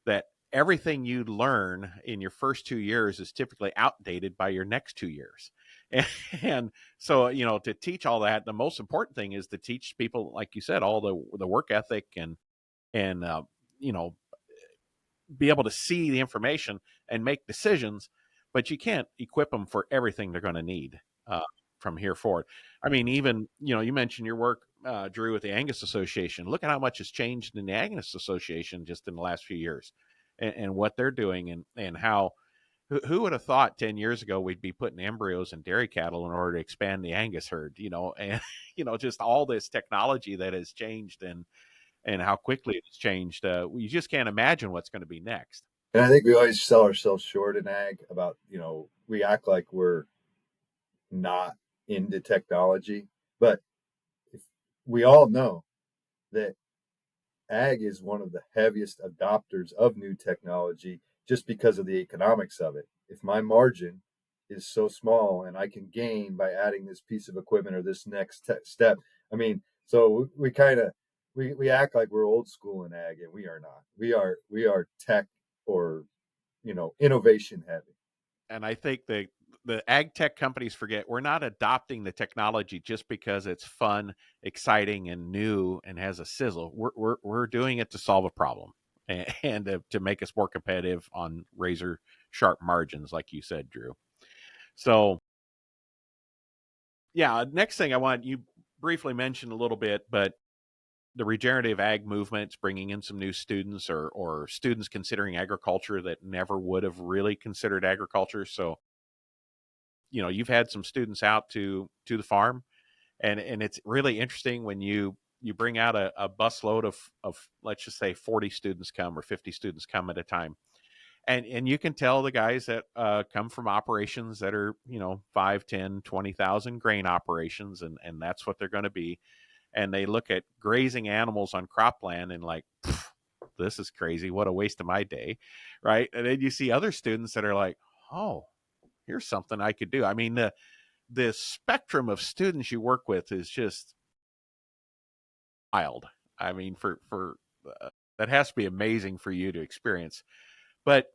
that everything you learn in your first 2 years is typically outdated by your next 2 years. And so, to teach all that, the most important thing is to teach people, like you said, all the work ethic and be able to see the information and make decisions, but you can't equip them for everything they're going to need from here forward. I mean, even, you mentioned your work, Drew, with the Angus Association. Look at how much has changed in the Angus Association just in the last few years and what they're doing and how, who would have thought 10 years ago we'd be putting embryos in dairy cattle in order to expand the Angus herd, and, just all this technology that has changed and how quickly it's changed. You just can't imagine what's going to be next. And I think we always sell ourselves short in ag about, we act like we're not into technology, but if we all know that ag is one of the heaviest adopters of new technology just because of the economics of it. If my margin is so small and I can gain by adding this piece of equipment or this next step, I mean, so we kind of we act like we're old school in ag, and we are not. We are tech or innovation heavy. And I think the ag tech companies forget we're not adopting the technology just because it's fun, exciting, and new and has a sizzle. We're doing it to solve a problem and to make us more competitive on razor sharp margins, like you said, Drew. So, yeah, next thing I want you briefly mentioned a little bit, but the regenerative ag movement's bringing in some new students or students considering agriculture that never would have really considered agriculture. So, you've had some students out to the farm, and it's really interesting when you bring out a busload of let's just say 40 students come or 50 students come at a time, and you can tell the guys that come from operations that are 5, 10, 20,000 grain operations, and that's what they're going to be, and they look at grazing animals on cropland and like, this is crazy, what a waste of my day, right? And then you see other students that are like, oh, here's something I could do. I mean, the spectrum of students you work with is just wild. I mean, for that has to be amazing for you to experience. But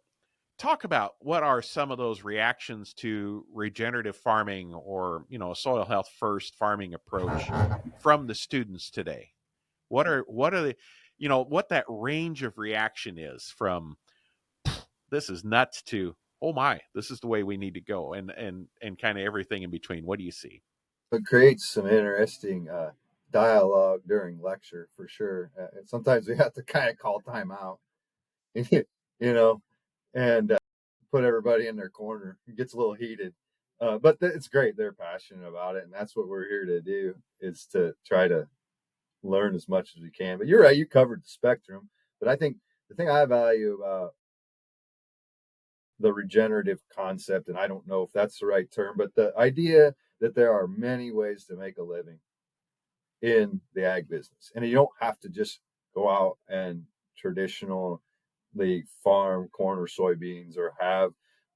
talk about what are some of those reactions to regenerative farming or a soil health first farming approach from the students today. What are the what that range of reaction is from this is nuts to oh my, this is the way we need to go, and kind of everything in between. What do you see? It creates some interesting dialogue during lecture for sure. And sometimes we have to kind of call time out, you know, and put everybody in their corner. It gets a little heated, but it's great. They're passionate about it, and that's what we're here to do, is to try to learn as much as we can. But you're right, you covered the spectrum. But I think the thing I value about the regenerative concept, and I don't know if that's the right term, but the idea that there are many ways to make a living in the ag business. And you don't have to just go out and traditionally farm corn or soybeans or have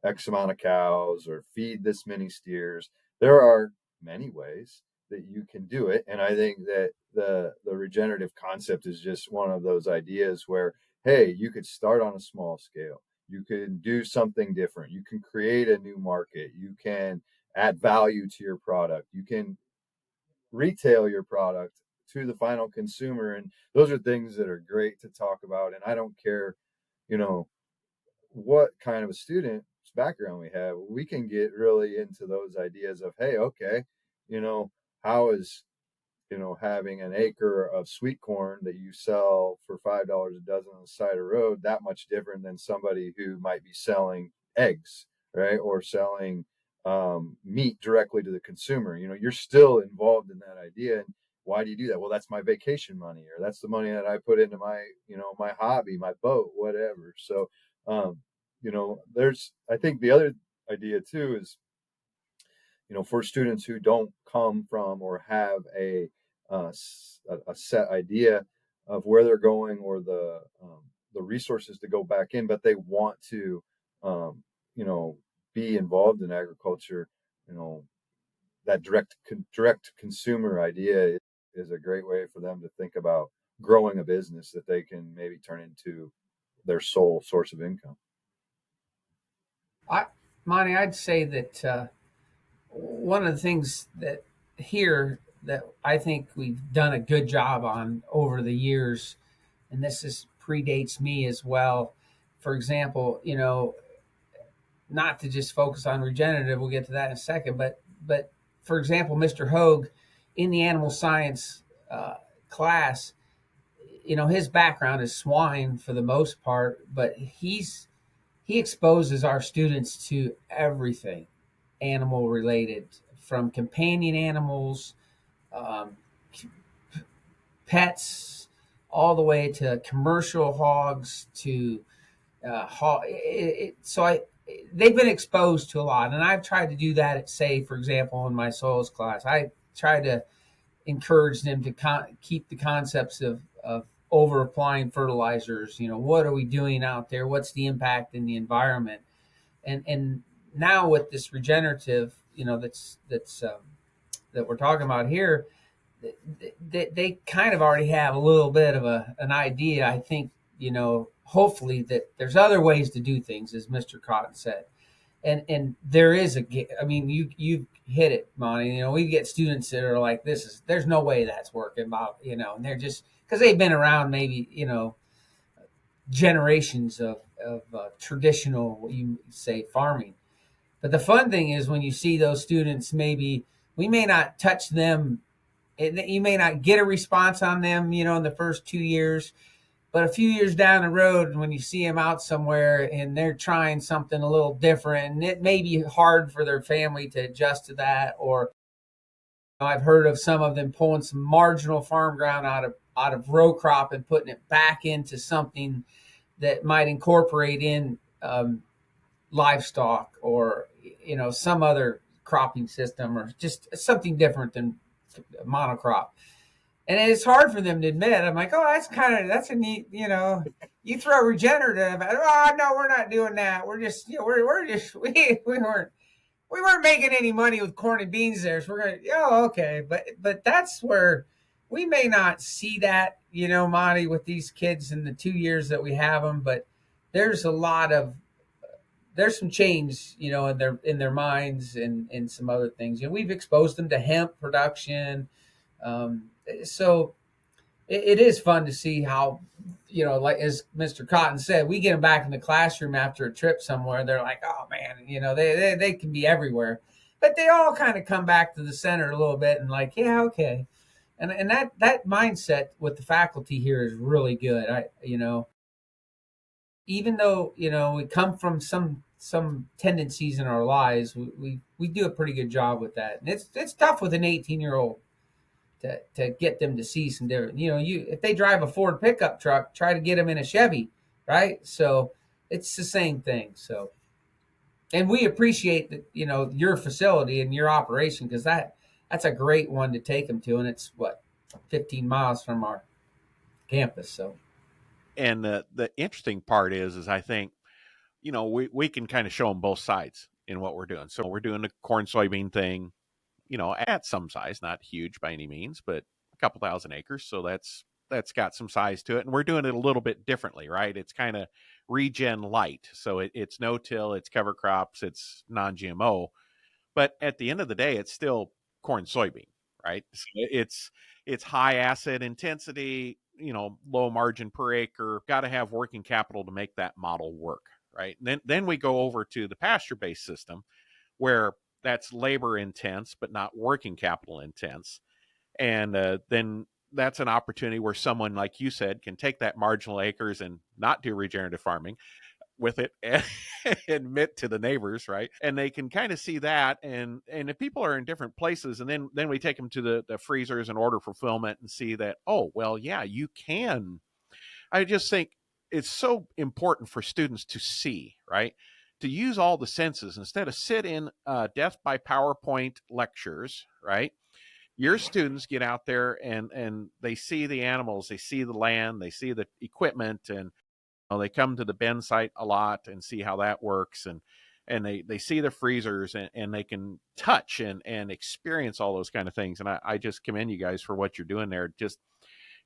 X amount of cows or feed this many steers. There are many ways that you can do it. And I think that the regenerative concept is just one of those ideas where, hey, you could start on a small scale. You can do something different. You can create a new market. You can add value to your product. You can retail your product to the final consumer, and those are things that are great to talk about. And I don't care you know what kind of a student's background we have, we can get really into those ideas of, hey, okay, you know how is having an acre of sweet corn that you sell for $5 a dozen on the side of the road that much different than somebody who might be selling eggs, right? Or selling meat directly to the consumer. You're still involved in that idea. And why do you do that? Well, that's my vacation money, or that's the money that I put into my, my hobby, my boat, whatever. So, I think the other idea too is, for students who don't come from or have a set idea of where they're going or the resources to go back in, but they want to, um, you know, be involved in agriculture. You know, that direct consumer idea is a great way for them to think about growing a business that they can maybe turn into their sole source of income. I, Monty, I'd say that one of the things that here that I think we've done a good job on over the years, and this is predates me as well. For example, not to just focus on regenerative, we'll get to that in a second, but for example, Mr. Hogue in the animal science class, his background is swine for the most part, but he exposes our students to everything animal related, from companion animals, um, pets, all the way to commercial hogs, to they've been exposed to a lot, and I've tried to do that at, say, for example, in my soils class. I try to encourage them to keep the concepts of over applying fertilizers. What are we doing out there? What's the impact in the environment? And now with this regenerative, that we're talking about here, they kind of already have a little bit of an idea. I think, hopefully that there's other ways to do things, as Mr. Cotton said. And there is I mean, you hit it, Monty. We get students that are like, there's no way that's working about, and they're just, because they've been around maybe, generations of traditional, what you say, farming. But the fun thing is when you see those students, maybe we may not touch them, you may not get a response on them, in the first 2 years. But a few years down the road, when you see them out somewhere and they're trying something a little different, and it may be hard for their family to adjust to that, or I've heard of some of them pulling some marginal farm ground out of row crop and putting it back into something that might incorporate in livestock, or some other cropping system, or just something different than monocrop. And it's hard for them to admit. I'm like, oh, that's a neat, you throw regenerative. Oh, no, we're not doing that. We're just, we weren't making any money with corn and beans there. So we're going to, okay. But that's where we may not see that, Monty, with these kids in the 2 years that we have them. But there's some change, in their minds, and some other things. We've exposed them to hemp production. So it is fun to see how, like as Mr. Cotton said, we get them back in the classroom after a trip somewhere. They're like, oh man, they can be everywhere, but they all kind of come back to the center a little bit and like, yeah, okay. And that mindset with the faculty here is really good. Even though, we come from some tendencies in our lives, we do a pretty good job with that. And it's tough with an 18-year-old to get them to see some different, if they drive a Ford pickup truck, try to get them in a Chevy, right? So it's the same thing. So, and we appreciate that, your facility and your operation, because that's a great one to take them to. And it's 15 miles from our campus. So, and the interesting part is I think, we can kind of show them both sides in what we're doing. So we're doing the corn soybean thing, at some size, not huge by any means, but a couple thousand acres. So that's got some size to it. And we're doing it a little bit differently, right? It's kind of regen light. So it's no-till, it's cover crops, it's non-GMO. But at the end of the day, it's still corn soybean, right? So it's high asset intensity, low margin per acre. Got to have working capital to make that model work, right? And then we go over to the pasture-based system, where that's labor intense but not working capital intense. And then that's an opportunity where someone, like you said, can take that marginal acres and not do regenerative farming with it and admit to the neighbors, right? And they can kind of see that. And if people are in different places, and then we take them to the freezers and order fulfillment and see that, oh, well, yeah, you can. I just think it's so important for students to see, right? To use all the senses instead of sit in death by PowerPoint lectures, right? Your students get out there and they see the animals, they see the land, they see the equipment, and they come to the Ben site a lot and see how that works, and they see the freezers, and they can touch and experience all those kind of things. And I just commend you guys for what you're doing there, just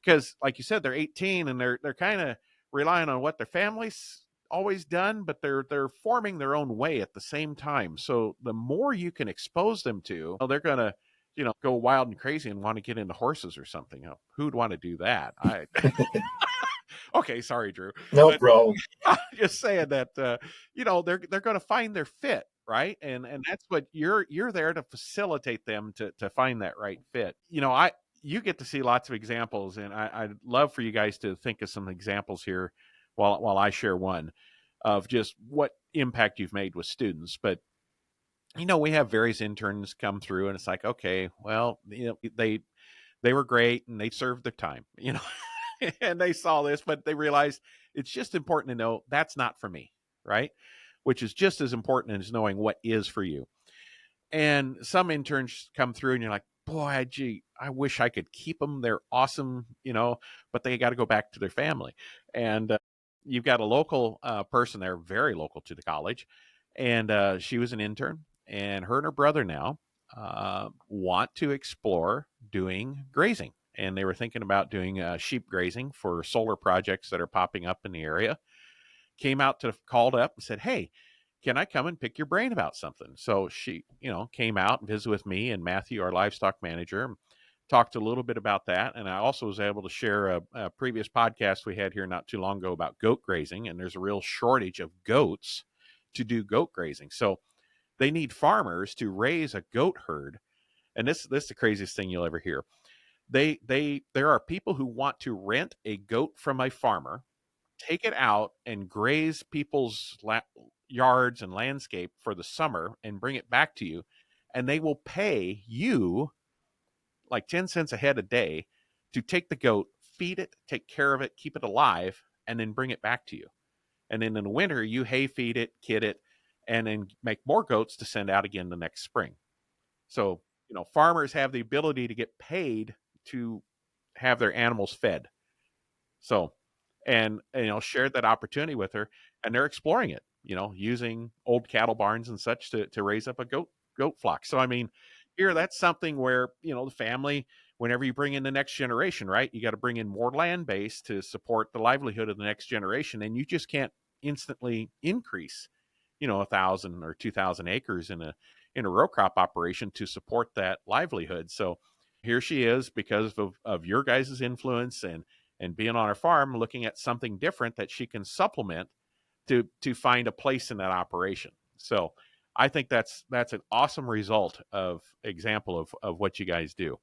because, like you said, they're 18 and they're kind of relying on what their families always done, but they're forming their own way at the same time. So the more you can expose them to, they're gonna go wild and crazy and want to get into horses or something. Who'd want to do that? Okay, sorry, Drew. No problem. I'm just saying that they're going to find their fit, right? And that's what you're there to facilitate them to find that right fit. You get to see lots of examples, and I'd love for you guys to think of some examples here while I share one of just what impact you've made with students. But we have various interns come through, and it's like, okay, well, they were great and they served their time, and they saw this, but they realized, it's just important to know that's not for me, right? Which is just as important as knowing what is for you. And some interns come through and you're like, boy, gee, I wish I could keep them. They're awesome, but they got to go back to their family. And you've got a local person there, very local to the college. And she was an intern, and her brother now want to explore doing grazing. And they were thinking about doing sheep grazing for solar projects that are popping up in the area. Called up and said, hey, can I come and pick your brain about something? So she, came out and visited with me and Matthew, our livestock manager, and talked a little bit about that. And I also was able to share a previous podcast we had here not too long ago about goat grazing. And there's a real shortage of goats to do goat grazing. So they need farmers to raise a goat herd. And this is the craziest thing you'll ever hear. There are people who want to rent a goat from a farmer, take it out and graze people's yards and landscape for the summer and bring it back to you. And they will pay you like 10 cents a head a day to take the goat, feed it, take care of it, keep it alive, and then bring it back to you. And then in the winter, you hay feed it, kid it, and then make more goats to send out again the next spring. So, farmers have the ability to get paid to have their animals fed. So, and shared that opportunity with her, and they're exploring it, using old cattle barns and such to raise up a goat flock. So, I mean, here, that's something where, the family, whenever you bring in the next generation, right, you got to bring in more land base to support the livelihood of the next generation. And you just can't instantly increase, 1,000 or 2,000 acres in a row crop operation to support that livelihood. So here she is, because of your guys' influence and being on our farm, looking at something different that she can supplement to find a place in that operation. So I think that's an awesome example of what you guys do.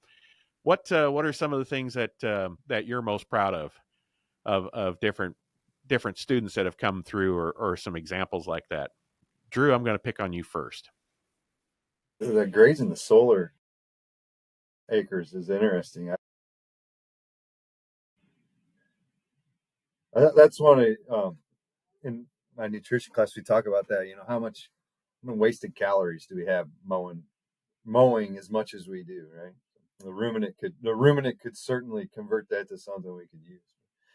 What are some of the things that you're most proud of different students that have come through, or some examples like that? Drew, I'm going to pick on you first. The grazing the solar acres is interesting. That's one of in my nutrition class we talk about that. How much wasted calories do we have mowing as much as we do, right? The ruminant could certainly convert that to something we could use.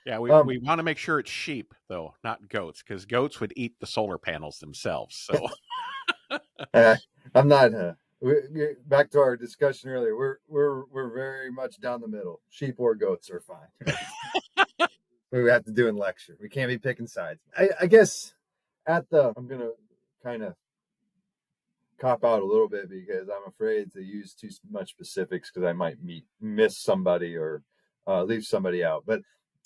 Yeah, we want to make sure it's sheep, though, not goats, because goats would eat the solar panels themselves. So I'm not. Back to our discussion earlier. We're very much down the middle. Sheep or goats are fine. We have to do in lecture. We can't be picking sides. I guess I'm gonna kind of cop out a little bit because I'm afraid to use too much specifics because I might miss somebody or leave somebody out.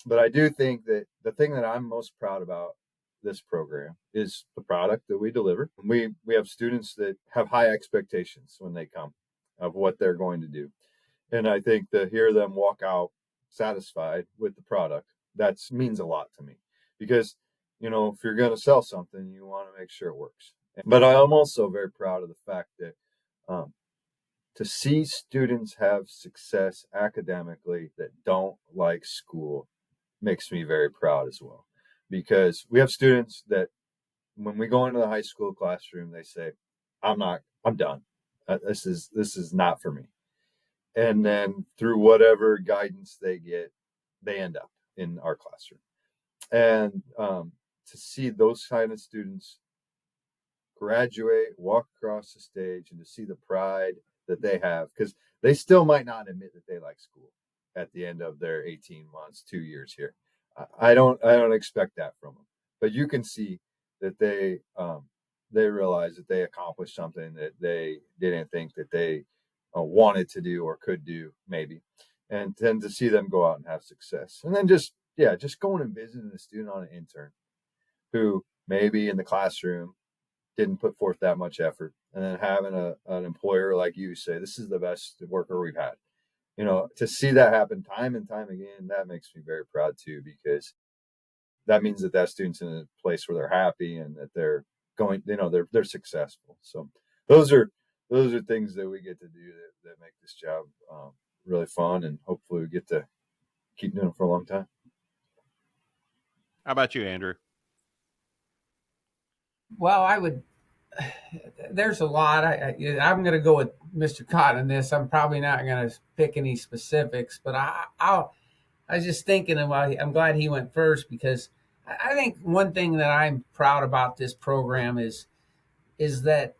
But I do think that the thing that I'm most proud about this program is the product that we deliver. We have students that have high expectations when they come of what they're going to do. And I think to hear them walk out satisfied with the product, that means a lot to me, because, if you're going to sell something, you want to make sure it works. But I am also very proud of the fact that to see students have success academically that don't like school makes me very proud as well, because we have students that when we go into the high school classroom, they say, I'm done. This is not for me. And then through whatever guidance they get, they end up in our classroom. And to see those kind of students graduate, walk across the stage, and to see the pride that they have, because they still might not admit that they like school at the end of their 18 months, 2 years here. I don't expect that from them, but you can see that they realize that they accomplished something that they didn't think that they wanted to do or could do, maybe, and then to see them go out and have success. And then just going and visiting a student on an intern who maybe in the classroom didn't put forth that much effort, and then having an employer like you say, this is the best worker we've had. To see that happen time and time again, that makes me very proud too, because that means that student's in a place where they're happy and that they're going, they're successful. So those are things that we get to do that make this job really fun, and hopefully we get to keep doing it for a long time. How about you, Andrew? Well, there's a lot. I'm going to go with Mr. Cotton in this. I'm probably not going to pick any specifics, but I was just thinking about. I'm glad he went first because I think one thing that I'm proud about this program is that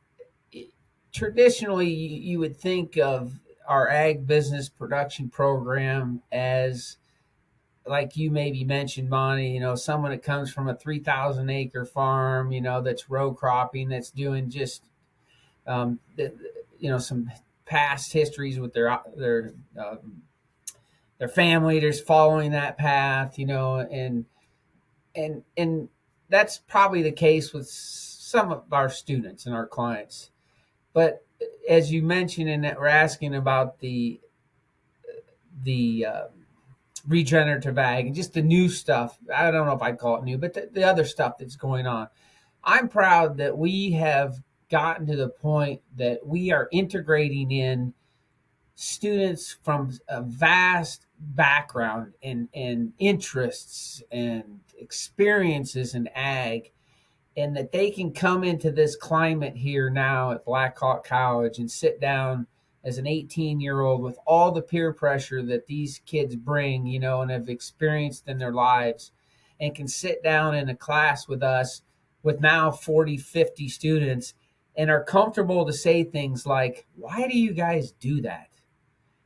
traditionally you would think of our ag business production program as, like you maybe mentioned, Monty, someone that comes from a 3,000 acre farm, that's row cropping, that's doing just, um, some past histories with their family, just following that path, and that's probably the case with some of our students and our clients. But as you mentioned, in that we're asking about the regenerative ag and just the new stuff. I don't know if I'd call it new, but the other stuff that's going on. I'm proud that we have gotten to the point that we are integrating in students from a vast background and interests and experiences in ag, and that they can come into this climate here now at Black Hawk College and sit down as an 18-year-old with all the peer pressure that these kids bring, and have experienced in their lives, and can sit down in a class with us with now 40, 50 students, and are comfortable to say things like, why do you guys do that?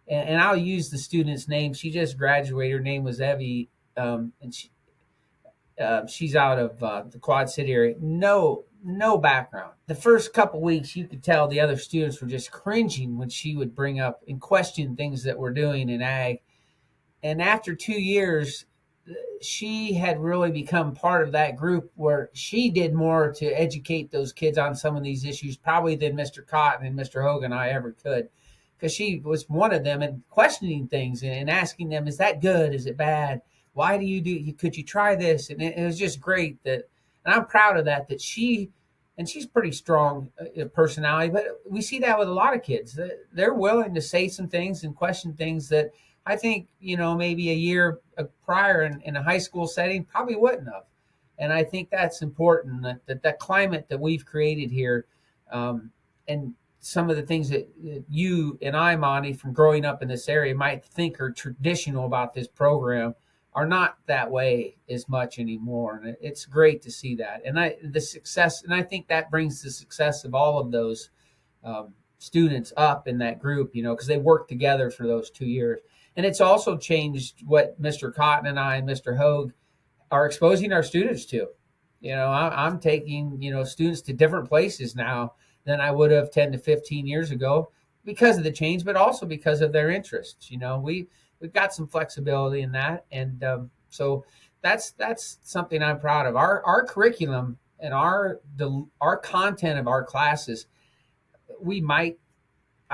And I'll use the student's name. She just graduated. Her name was Evie, and she's out of the Quad City area. No background. The first couple weeks, you could tell the other students were just cringing when she would bring up and question things that we're doing in ag. And after 2 years, she had really become part of that group where she did more to educate those kids on some of these issues, probably than Mr. Cotton and Mr. Hogan and I ever could, because she was one of them and questioning things and asking them, is that good? Is it bad? Why do you do? Could you try this? And it was just great that, and I'm proud of that. And she's pretty strong personality, but we see that with a lot of kids. They're willing to say some things and question things that I think, maybe a year prior in a high school setting probably wouldn't have. And I think that's important, that climate that we've created here, and some of the things that you and I, Monty, from growing up in this area might think are traditional about this program are not that way as much anymore. And it's great to see that. And the success, and I think that brings the success of all of those students up in that group, because they worked together for those 2 years. And it's also changed what Mr. Cotton and I and Mr. Hogue are exposing our students to. I'm taking, students to different places now than I would have 10 to 15 years ago because of the change, but also because of their interests. We've got some flexibility in that. And so that's something I'm proud of. Our curriculum and our content of our classes, I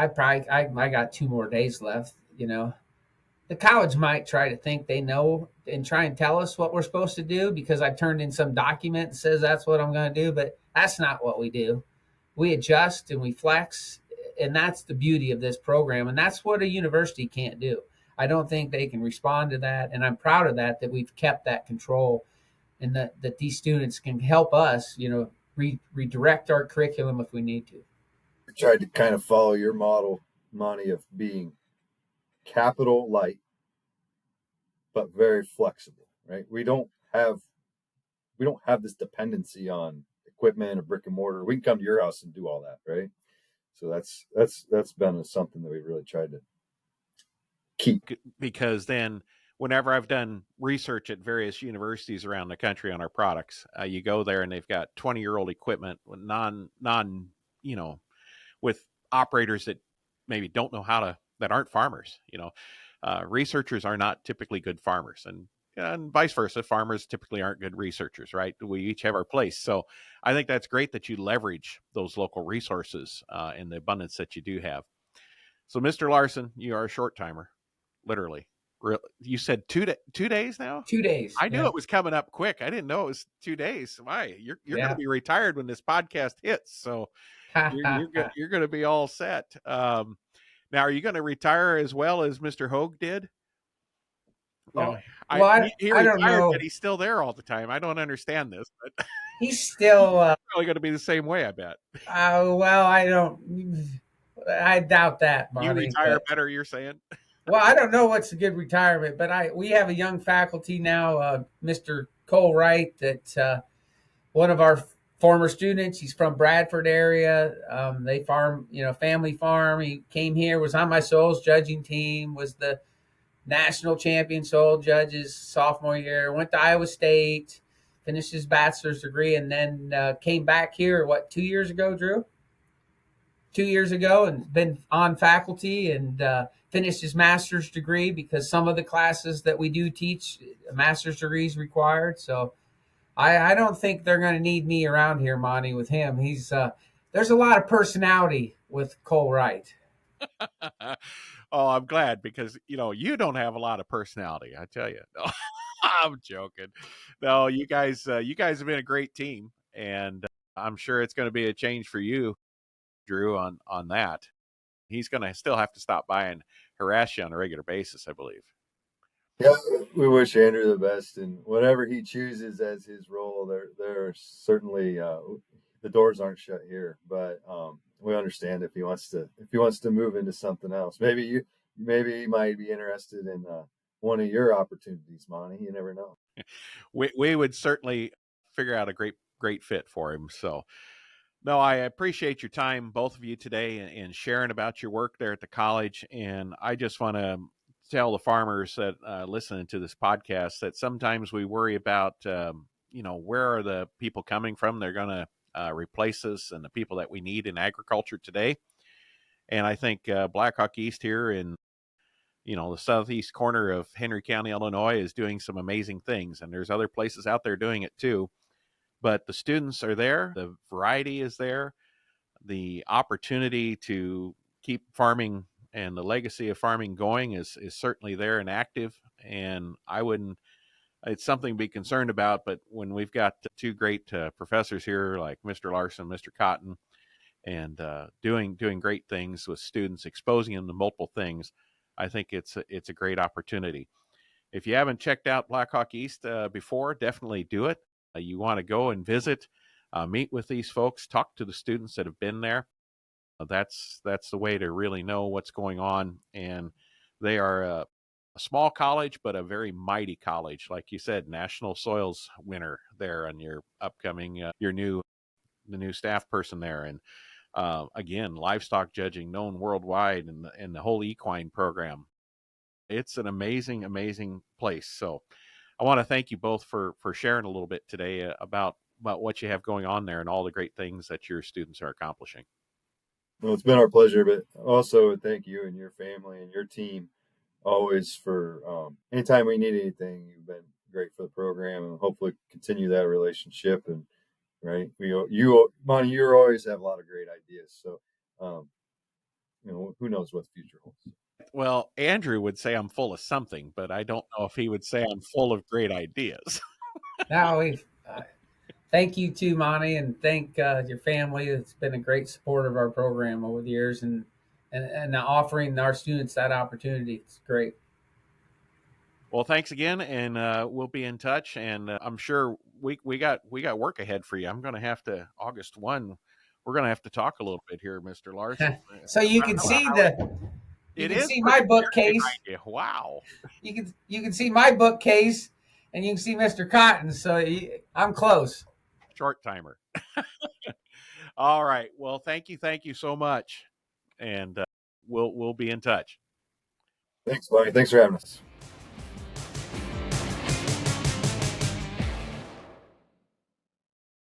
got 2 more days left, the college might try to think they know and try and tell us what we're supposed to do because I've turned in some document that says that's what I'm going to do, but that's not what we do. We adjust and we flex, and that's the beauty of this program, and that's what a university can't do. I don't think they can respond to that, and I'm proud of that we've kept that control, and that these students can help us, redirect our curriculum if we need to. I tried to kind of follow your model, Monty, of being capital light, but very flexible, right? We don't have this dependency on equipment or brick and mortar. We can come to your house and do all that, right? So that's been something that we've really tried to keep. Because then whenever I've done research at various universities around the country on our products, you go there and they've got 20-year-old equipment with with operators that maybe don't know that aren't farmers. Researchers are not typically good farmers, and vice versa. Farmers typically aren't good researchers, right? We each have our place. So I think that's great that you leverage those local resources in the abundance that you do have. So, Mr. Larson, you are a short timer, literally. You said 2 days now? 2 days. I knew it was coming up quick. I didn't know it was 2 days. Why? You're going to be retired when this podcast hits. So you're going to be all set. Now, are you going to retire as well as Mr. Hogue did? You know, Oh, well, he I don't retired, but know. he's still there all the time. I don't understand this, but He's still. probably going to be the same way, I bet. Well, I don't. I doubt that, You Bonnie. retire But better, you're saying? well, I don't know what's a good retirement. But we have a young faculty now, Mr. Cole Wright, that one of our former students. He's from Bradford area. They farm, family farm. He came here, was on my soils judging team, was the national champion soil judges sophomore year. Went to Iowa State, finished his bachelor's degree, and then came back here. What, 2 years ago, Drew? 2 years ago, and been on faculty and finished his master's degree because some of the classes that we do teach, a master's degree is required. So I don't think they're going to need me around here, Monty, with him. There's a lot of personality with Cole Wright. Oh, I'm glad because you don't have a lot of personality. I tell you, no, I'm joking. No, you guys have been a great team, and I'm sure it's going to be a change for you, Drew, on that. He's going to still have to stop by and harass you on a regular basis, I believe. Yeah, we wish Andrew the best, and whatever he chooses as his role, there certainly the doors aren't shut here. But we understand if he wants to move into something else. Maybe he might be interested in one of your opportunities, Monty. You never know. We would certainly figure out a great fit for him. So, no, I appreciate your time, both of you today, and sharing about your work there at the college. And I just want to tell the farmers that listening to this podcast that sometimes we worry about, where are the people coming from? They're going to replace us and the people that we need in agriculture today. And I think Blackhawk East here in the southeast corner of Henry County, Illinois, is doing some amazing things. And there's other places out there doing it too. But the students are there, the variety is there, the opportunity to keep farming and the legacy of farming going is certainly there and active. And it's something to be concerned about. But when we've got two great professors here like Mr. Larson, Mr. Cotton, and doing great things with students, exposing them to multiple things, I think it's a great opportunity. If you haven't checked out Blackhawk East before, definitely do it. You want to go and visit, meet with these folks, talk to the students that have been there. That's the way to really know what's going on. And they are a small college, but a very mighty college. Like you said, National Soils winner there, and your upcoming, the new staff person there. And again, livestock judging known worldwide, and the whole equine program. It's an amazing place. So I want to thank you both for sharing a little bit today about what you have going on there and all the great things that your students are accomplishing. Well, it's been our pleasure, but also thank you and your family and your team always for anytime we need anything. You've been great for the program, and hopefully continue that relationship. And right, Monty, you always have a lot of great ideas. So, who knows what the future holds. Well, Andrew would say I'm full of something, but I don't know if he would say I'm full of great ideas. Now thank you too, Monty, and thank your family. It's been a great support of our program over the years, and offering our students that opportunity. It's great. Well, thanks again, and we'll be in touch. And I'm sure we got work ahead for you. I'm going to have to August 1. We're going to have to talk a little bit here, Mr. Larson. So you I don't can know see how you it can is see my pretty bookcase. wow. You can see my bookcase, and you can see Mr. Cotton. So I'm close. Short timer. All right. Well, thank you so much, and we'll be in touch. Thanks, Monty. Thanks for having us.